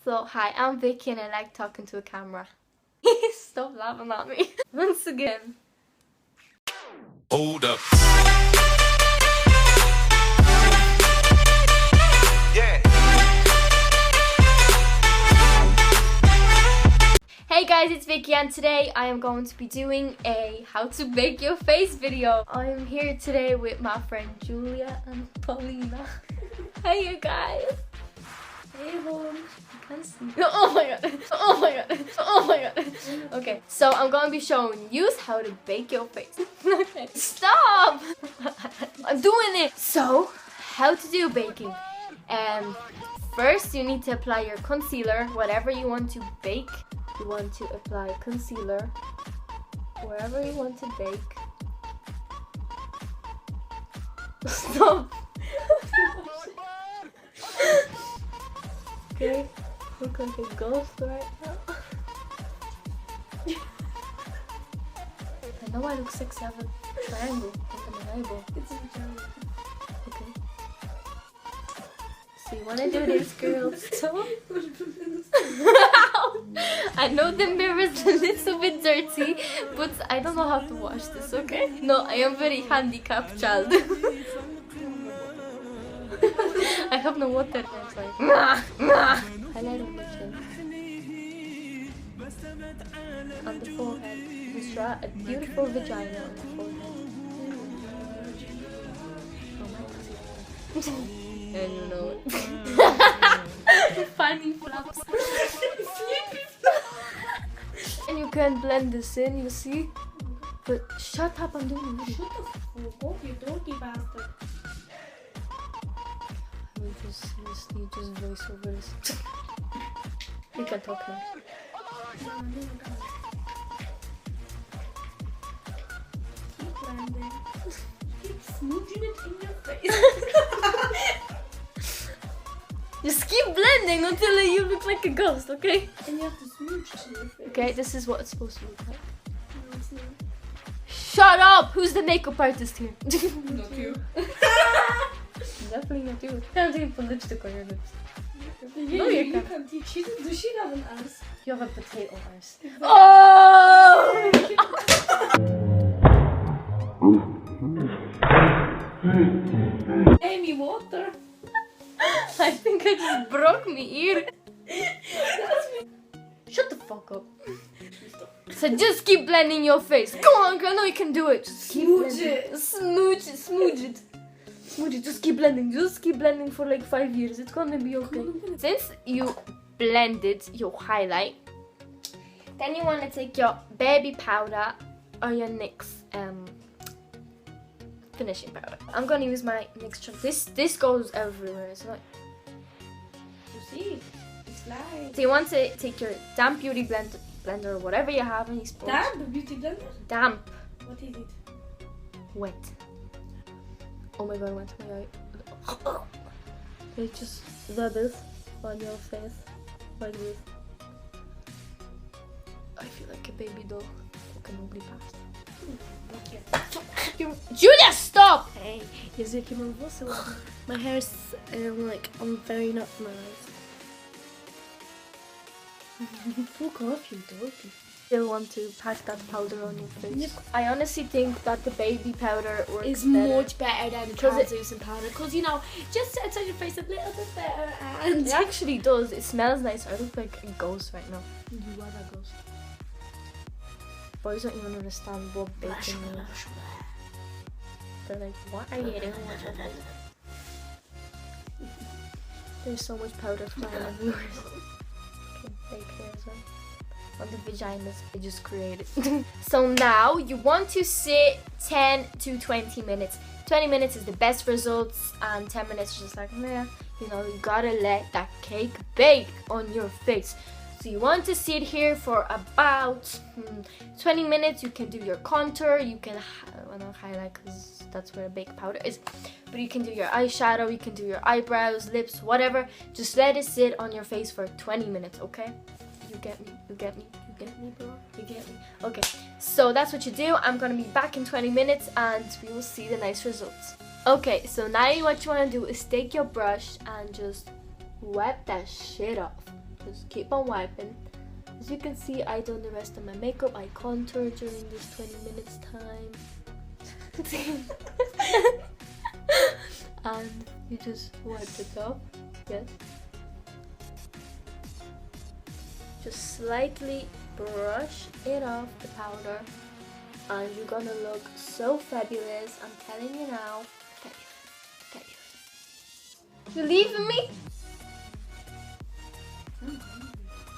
So, hi, I'm Vicky and I like talking to a camera. Stop laughing at me. Once again. Hold up. Hey guys, it's Vicky and today I am going to be doing a how to bake your face video. I'm here today with my friend Julia and Paulina. Hey you guys. Hey home. You can't see. Oh my god. Oh my god. Oh my god. Okay, so I'm going to be showing you how to bake your face. Okay. Stop. I'm doing it. So, how to do baking. First you need to apply your concealer, whatever you want to bake. You want to apply concealer wherever you want to bake. Stop. Okay, look like a ghost right now. I know I look sexy. I have a triangle under my eyeball. It's a triangle. Okay. So you wanna do this, girls? Stop. I know the mirror is a little bit dirty, but I don't know how to wash this, okay? No, I am very handicapped child. I have no water. It's like, highlight on the chin. On the forehead. Just draw a beautiful vagina on the forehead. And you know it. Funny flaps. And you can blend this in, you see? But shut up, I'm doing it. Shut the fuck up, you dirty bastard. You just voice over this. You can talk now. Keep blending. Keep smooching it in your face. Just keep blending until you look like a ghost, okay? And you have to smooch it in your face. Okay, this is what it's supposed to look like. No, it's not. Shut up! Who's the makeup artist here? Not you. Definitely not you. Can't even put lipstick on your lips. Yeah, No, you can't. Does she have an ass? You have a potato arse. Oh! Amy, water. I think I just broke my ear. Shut the fuck up. So just keep blending your face. Come on, girl. No, you can do it. Just keep Smooch blending. it. Smooch it. Smooch it. Smooch it. Just keep blending. Just keep blending for like 5 years. It's gonna be okay. Since you blended your highlight, then you want to take your baby powder or your NYX finishing powder. I'm gonna use my mixture. This goes everywhere. It's not. You see? It's light. So you want to take your damp beauty blender or whatever you have, any sponge. Damp beauty blender? Damp. What is it? Wet. Oh my god, I went to my eye. Okay, just rub it on your face like this. I feel like a baby doll. Okay, nobody passed. Julia, stop! Hey, is it my hair's like I'm very not nice. Fuck off, you dorky. Still want to pack that powder on your face. Yep. I honestly think that the baby powder works It's better. much better than the translucent powder because you know, just sets on your face a little bit better and It actually does. It smells nice. I look like a ghost right now. you are that ghost. Boys don't even understand what baking is. They're like, what are you doing with your face? There's so much powder flying everywhere. Okay, fake hair as well. On the vaginas I just created. So now you want to sit 10 to 20 minutes. 20 minutes is the best results and 10 minutes is just like, meh. You know, you gotta let that cake bake on your face. So you want to sit here for about 20 minutes. You can do your contour, you can not highlight because that's where the baking powder is. But you can do your eyeshadow, you can do your eyebrows, lips, whatever. Just let it sit on your face for 20 minutes, okay? You get me, you get me, you get me, bro? You get me? Okay, so that's what you do. I'm gonna be back in 20 minutes and we will see the nice results. Okay, so now what you wanna do is take your brush and just wipe that shit off. just keep on wiping. As you can see, I done the rest of my makeup. I contoured during this 20 minutes time. And you just wipe it off. Yes. Just slightly brush it off the powder, and you're gonna look so fabulous. I'm telling you now. Fabulous. You leaving me?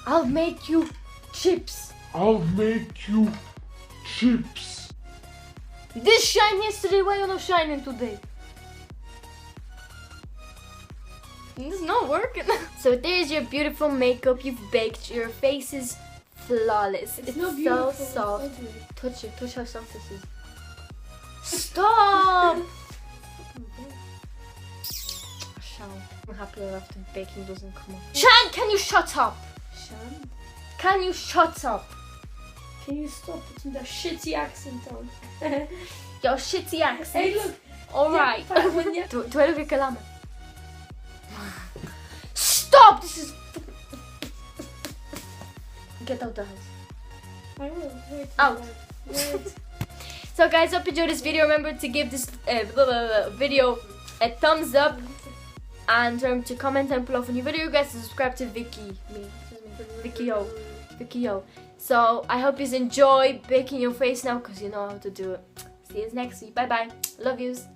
I'll make you chips. I'll make you chips. You did shine yesterday, why you not shining today? It's not working. So there's your beautiful makeup. You've baked. Your face is flawless. It's not so beautiful, soft. it's ugly. Touch it. Touch how soft this is. Stop! Shan, I'm happy after baking doesn't come off. Shan, can you shut up? Shan, Can you shut up? can you stop putting that shitty accent on? Your shitty accent. Hey, look. Alright. Yeah, when you- Tu eres de kalama. Stop! This is. Get out the house. I will. Wait. Out. Wait. So guys, hope you enjoyed this video. Remember to give this video a thumbs up, and remember to comment and pull off a new video. Guys, subscribe to Vicky. Vicky O. So I hope you enjoy baking your face now, because you know how to do it. See you next week. Bye bye. Love yous.